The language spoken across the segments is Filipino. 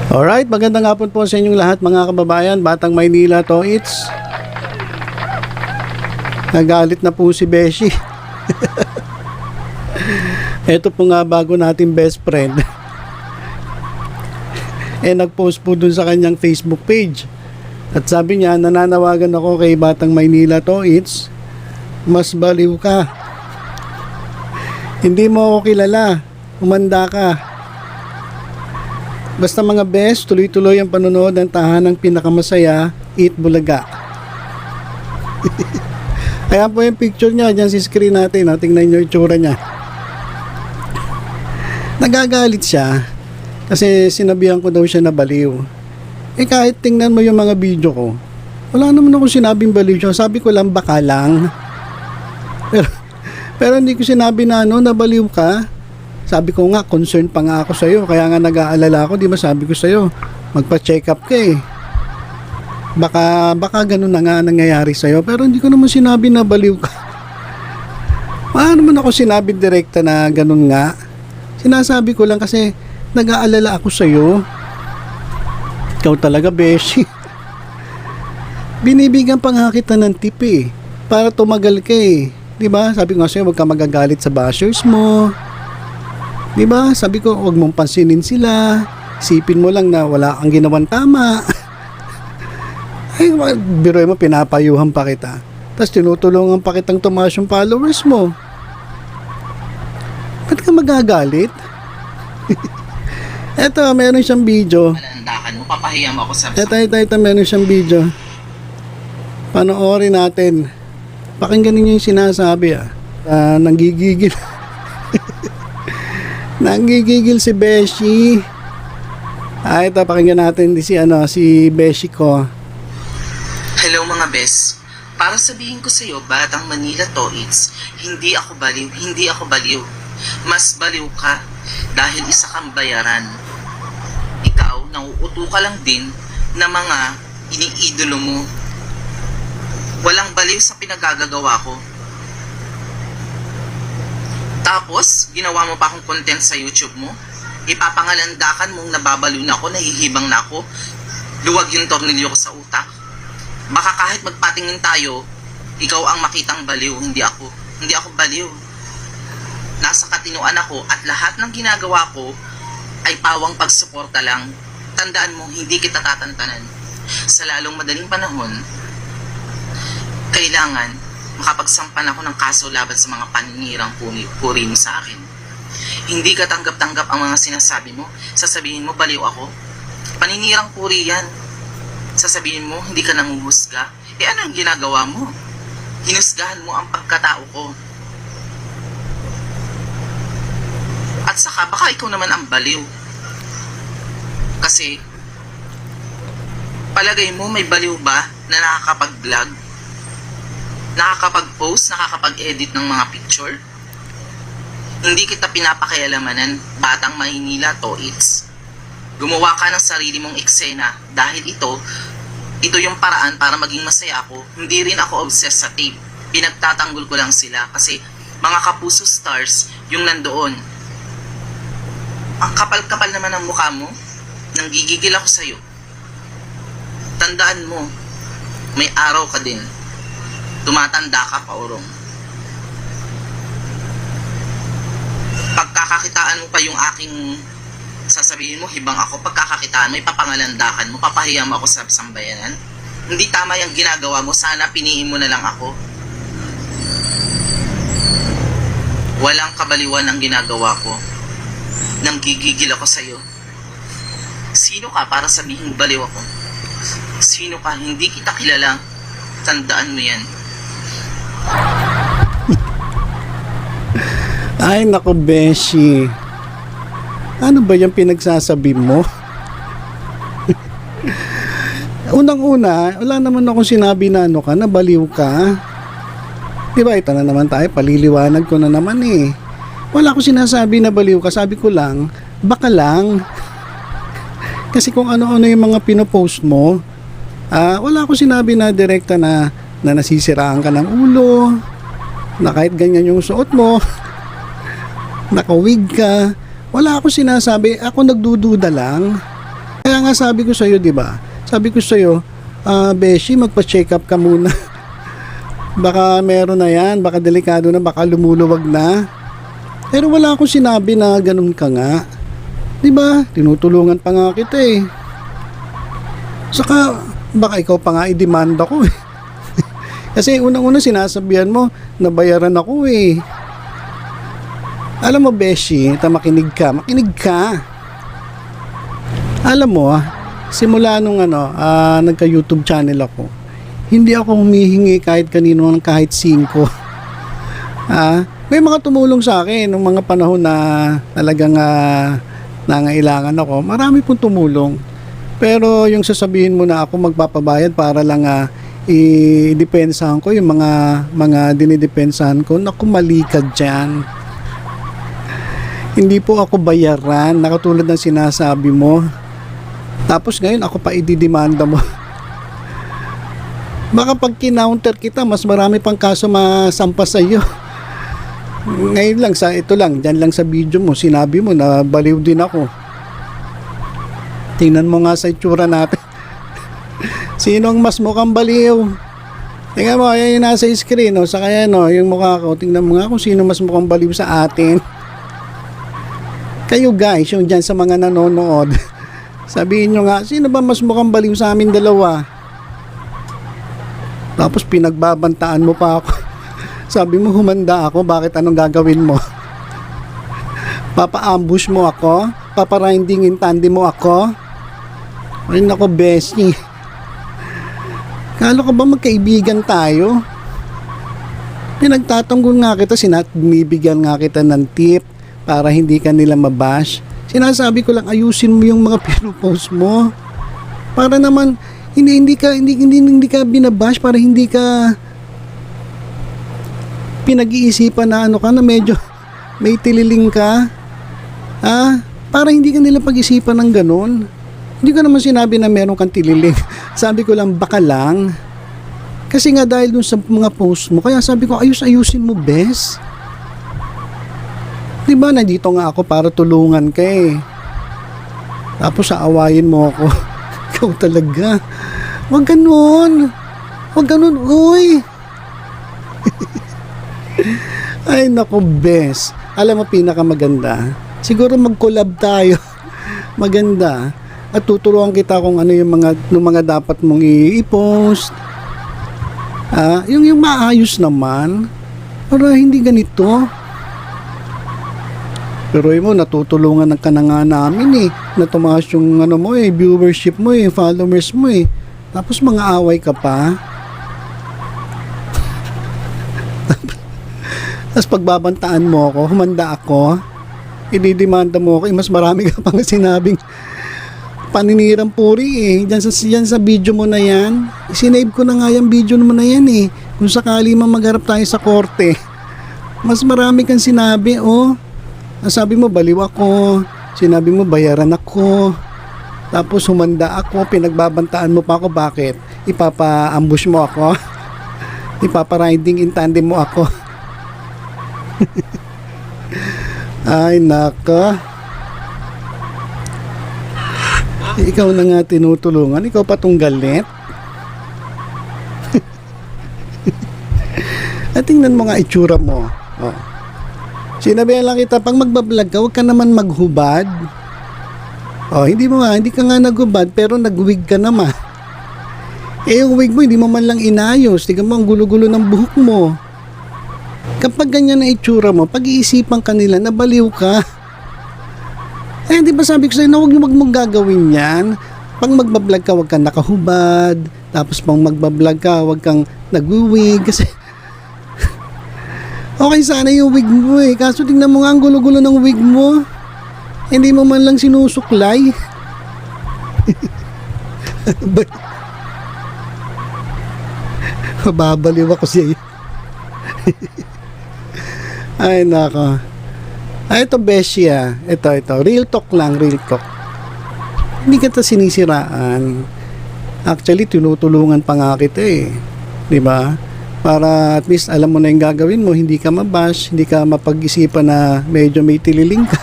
Alright, magandang hapon po sa inyong lahat mga kababayan. Batang Maynila to it's. Nagalit na po si Beshi. Ito po nga bago natin best friend. Nagpost po dun sa kanyang Facebook page. At sabi niya, nananawagan ako kay Batang Maynila to it's. Mas baliw ka. Hindi mo ako kilala. Umanda ka. Basta mga best, tuloy-tuloy ang panonood ng tahanang pinakamasaya, Eat Bulaga. Kaya po yung picture niya, dyan si screen natin, tingnan nyo yung tsura niya. Nagagalit siya, kasi sinabihan ko daw siya na baliw. Kahit tingnan mo yung mga video ko, wala naman ako sinabing baliw siya, sabi ko lang baka lang. Pero hindi ko sinabi na na baliw ka. Sabi ko nga, concern pa nga ako sa'yo. Kaya nga nag-aalala ako, di ba sabi ko sa'yo, magpa-check up ka eh. Baka ganun na nga nangyayari sa'yo. Pero hindi ko naman sinabi na baliw ka. Paano naman ako sinabi direkta na ganun nga? Sinasabi ko lang kasi nag-aalala ako sa'yo. Ikaw talaga, Beshi. Binibigyan pa nga kita ng tip eh. Para tumagal ka eh. Di ba? Sabi ko nga sa'yo, huwag ka magagalit sa bashers mo. Diba? Sabi ko, huwag mong pansinin sila. Isipin mo lang na wala kang ginawang tama. Ay, biroy mo, pinapayuhan pa kita. Tapos tinutulungan pa kitang tumaas yung followers mo. Ba't ka magagalit? Eto, meron siyang video. Malandakan mo, papahiyam ako sa... Ito, meron siyang video. Panoorin natin. Pakinggan niyo yung sinasabi nanggigigil. Nanggigigil si Beshi. Ito, pakinggan natin si Beshi ko. Hello mga bes. Para sabihin ko sa iyo, Batang Manila to it's, hindi ako baliw. Mas baliw ka dahil isa kang bayaran. Ikaw, nauuto ka lang din na mga iniidolo mo. Walang baliw sa pinagagagawa ko. Tapos, ginawa mo pa akong content sa YouTube mo? Ipapangalandakan mong nababaliw na ako, nahihibang na ako, luwag yung tornilyo ko sa utak. Baka kahit magpatingin tayo, ikaw ang makitang baliw, hindi ako. Hindi ako baliw. Nasa katinuan ako at lahat ng ginagawa ko ay pawang pagsuporta lang. Tandaan mo, hindi kita tatantanan. Sa lalong madaling panahon, kailangan makapagsampan ako ng kaso laban sa mga paninirang puri mo sa akin. Hindi ka tanggap-tanggap ang mga sinasabi mo. Sasabihin mo, baliw ako. Paninirang puri yan. Sasabihin mo, hindi ka nanguhusga. Ano ang ginagawa mo? Hinusgahan mo ang pagkatao ko. At saka, baka ikaw naman ang baliw. Kasi, palagay mo, may baliw ba na nakakapag-vlog? Nakakapag-post, nakakapag-edit ng mga picture? Hindi kita pinapakialamanan, Batang Maynila to it's. Gumawa ka ng sarili mong eksena dahil ito yung paraan para maging masaya ako. Hindi rin ako obsessed sa tape. Pinagtatanggol ko lang sila kasi mga kapuso stars yung nandoon. Ang kapal-kapal naman ng mukha mo, nanggigigil ako sa'yo. Tandaan mo, may araw ka din. Tumatanda ka pa, Orong. Pagkakakitaan mo pa yung aking sasabihin mo, hibang ako, pagkakakitaan mo, ipapangalandakan mo, papahiyam ako sa sambayanan. Hindi tama yung ginagawa mo, sana piniin mo na lang ako. Walang kabaliwan ang ginagawa ko. Nanggigigil ako sa'yo. Sino ka para sabihin baliw ako? Sino ka? Hindi kita kilala. Tandaan mo yan. Ay, nako, Beshi. Ano ba yung pinagsasabi mo? Unang-una, wala naman akong sinabi na na baliw ka. Diba, ito na naman tayo, paliliwanag ko na naman eh. Wala akong sinasabi na baliw ka, sabi ko lang, baka lang. Kasi kung ano-ano yung mga pinopost mo, wala akong sinabi na direkta na nasisiraan ka ng ulo, na kahit ganyan yung suot mo, nakawig ka. Wala akong sinasabi, ako nagdududa lang. Kaya nga sabi ko sa'yo, di ba? Sabi ko sa'yo, Beshi, magpa-check up ka muna. Baka meron na yan, baka delikado na, baka lumuluwag na. Pero wala akong sinabi na ganun ka nga. Di ba? Tinutulungan pa nga kita eh. Saka, baka ikaw pa nga i-demanda ko eh. Kasi unang-una sinasabihan mo, nabayaran ako eh. Alam mo, Beshi, makinig ka. Alam mo, simula nung nagka-YouTube channel ako, hindi ako humihingi kahit kanino ng kahit 5. May mga tumulong sa akin nung mga panahon na talagang nangailangan ako. Marami pong tumulong. Pero yung sasabihin mo na ako magpapabayad para lang i-depensahan ko yung mga dinidepensahan ko, naku, mali ka dyan. Hindi po ako bayaran, nakatulad ng sinasabi mo. Tapos ngayon ako pa ididemanda mo. Baka pag kinounter kita, mas marami pang kaso masampa sa iyo. Ngayon lang, dyan lang sa video mo, sinabi mo na baliw din ako. Tingnan mo nga sa itsura natin. Sino ang mas mukhang baliw? Tingnan mo, yan yung nasa screen, no? Saka yan, no, yung mukha ko. Tingnan mo nga kung sino mas mukhang baliw sa atin. Kayo guys, yung dyan sa mga nanonood, sabihin nyo nga, sino ba mas mukhang baliw sa amin dalawa? Tapos pinagbabantaan mo pa ako. Sabi mo, humanda ako, bakit anong gagawin mo? Papa-ambush mo ako? Papa-rinding in tandem mo ako? Ay nako, Beshi. Kala ko ba magkaibigan tayo? Pinagtatanggol nga kita, binibigyan nga kita ng tip para hindi ka nila mabash. Sinasabi ko lang, ayusin mo yung mga pinupost mo. Para naman hindi ka binabash, para hindi ka pinag-iisipan na na medyo may tililing ka. Para hindi ka nila pag-isipan ng ganun. Hindi ko naman sinabi na meron kang tililing. Sabi ko lang, baka lang. Kasi nga dahil dun sa mga post mo, kaya sabi ko, ayusin mo, bes. Diba, nandito nga ako para tulungan ka eh. Tapos aawayin mo ako. Ikaw talaga. Wag ganun, uy. Ay nako, bes. Alam mo, pinakamaganda, siguro mag-collab tayo. Maganda. At tuturuan kita kung ano yung mga dapat mong i-post. Yung maayos naman. Para hindi ganito. Pero mo, natutulungan ka na nga namin eh. Na tumaas yung viewership mo followers mo eh. Tapos mga away ka pa. Tapos pagbabantaan mo ako, humanda ako, ididemanda mo ako, mas marami ka pang sinabing paninirang puri eh. Diyan sa video mo na yan, sinave ko na nga yung video mo na yan eh. Kung sakali man magharap tayo sa korte, mas marami kang sinabi oh. Sabi mo, baliw ako. Sinabi mo, bayaran ako. Tapos humanda ako. Pinagbabantaan mo pa ako. Bakit? Ipapa-ambush mo ako? Ipapa-riding in tandem mo ako? Ay, naka. Ikaw na nga tinutulungan. Ikaw pa tong galit. At tingnan mo nga itsura mo. Oh. Sinabihan lang kita, pag magbablog ka, huwag ka naman maghubad. Hindi ka nga naghubad, pero nagwig ka naman. Yung wig mo, hindi mo man lang inayos. Tingnan mo, ang gulo-gulo ng buhok mo. Kapag ganyan na itsura mo, pag-iisipan ka nila, nabaliw ka. Di ba sabi ko sa'yo, na huwag mong gagawin yan. Pag magbablog ka, huwag kang nakahubad. Tapos pag magbablog ka, huwag kang nagwiwig. Kasi okay sana yung wig mo eh. Kaso tingnan mo nga ang gulo-gulo ng wig mo. Hindi mo man lang sinusuklay. Babaliw ako siya. Ay nako. Ito Beshi Ito. Real talk lang, real talk. Hindi kita sinisiraan. Actually, tinutulungan pa nga kita eh. Diba? Para at least alam mo na yung gagawin mo, hindi ka mabash, hindi ka mapag-isipan na medyo may tililing ka.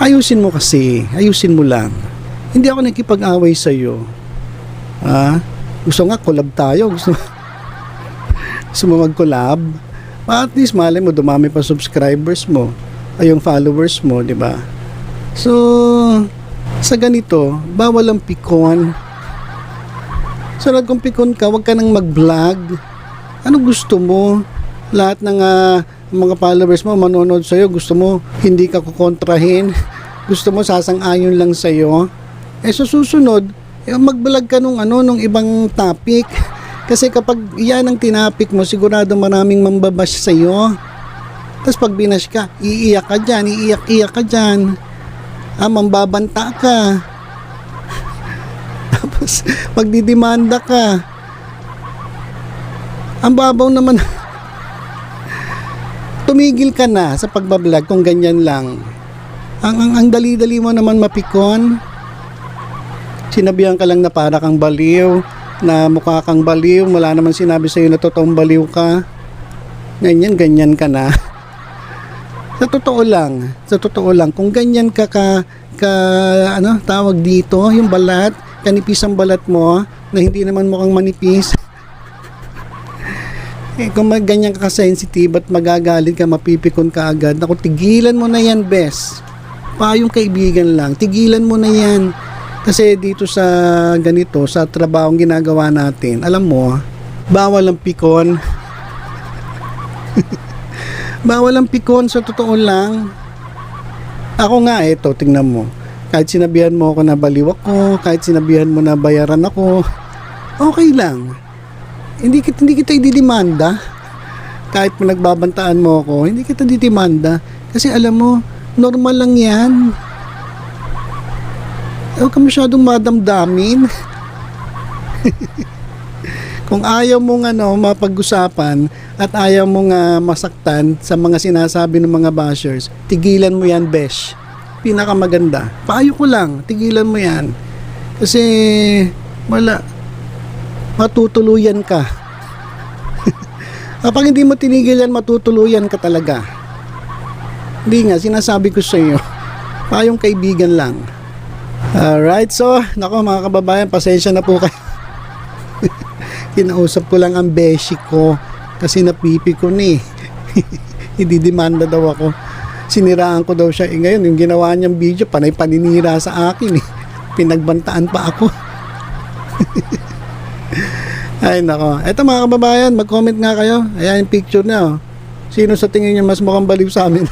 Ayusin mo kasi, ayusin mo lang. Hindi ako nakikipag-away sa'yo. Gusto nga, collab tayo. Gusto mo mag-collab? At least, malay mo, dumami pa subscribers mo. Ay, yung followers mo, di ba? So, sa ganito, bawal ang pikon. Sunod kung pikon ka, wag ka nang mag-vlog. Ano gusto mo? Lahat ng mga followers mo manonood sa'yo, gusto mo hindi ka kukontrahin, gusto mo sasang-ayon lang sa'yo. Sa susunod, mag-vlog ka nung ibang topic. Kasi kapag yan ang tinapik mo, sigurado maraming mambabash sa'yo. Tapos pag binash ka, iiyak ka dyan. Mambabanta ka. Tapos magdidemanda ka. Ang babaw naman. Tumigil ka na sa pagbablog kung ganyan lang. Ang dali-dali mo naman mapikon. Sinabihan ka lang na para kang baliw, na mukha kang baliw, wala naman sinabi sa'yo na totoong baliw ka. Ganyan ka na. Sa totoo lang, kung ganyan ka tawag dito, yung balat, kanipis ang balat mo, na hindi naman mukhang manipis. Kung ganyan ka sensitive at magagalit ka, mapipikon ka agad, naku, tigilan mo na yan, bes. Payong kaibigan lang, tigilan mo na yan. Kasi dito sa ganito, sa trabahong ginagawa natin, alam mo, bawal ang pikon. Bawal ang pikon, sa totoo lang. Ako nga, eto, tingnan mo. Kahit sinabihan mo ako na baliw ako, kahit sinabihan mo na bayaran ako, okay lang. Hindi kita ididemanda. Kahit pinagbabantaan mo ako, hindi kita didemanda. Kasi alam mo, normal lang yan. Huwag ka masyadong madamdamin. Kung ayaw mong mapag-usapan at ayaw mong masaktan sa mga sinasabi ng mga bashers, tigilan mo yan, besh. Pinakamaganda. Payo ko lang, tigilan mo yan. Kasi wala, matutuluyan ka. Kapag hindi mo tinigil yan, matutuluyan ka talaga. Hindi nga, sinasabi ko sa iyo, payong kaibigan lang. Alright, so, nako mga kababayan, pasensya na po kayo. Kinausap ko lang ang beshi ko kasi napipi ko ni. Hindi demanda daw ako. Siniraan ko daw siya. Ngayon, yung ginawa niyang video, panay paninira sa akin eh. Pinagbantaan pa ako. Ay nako. Eto mga kababayan, mag-comment nga kayo. Ayan yung picture niya. Sino sa tingin niyo mas mukhang baliw sa amin?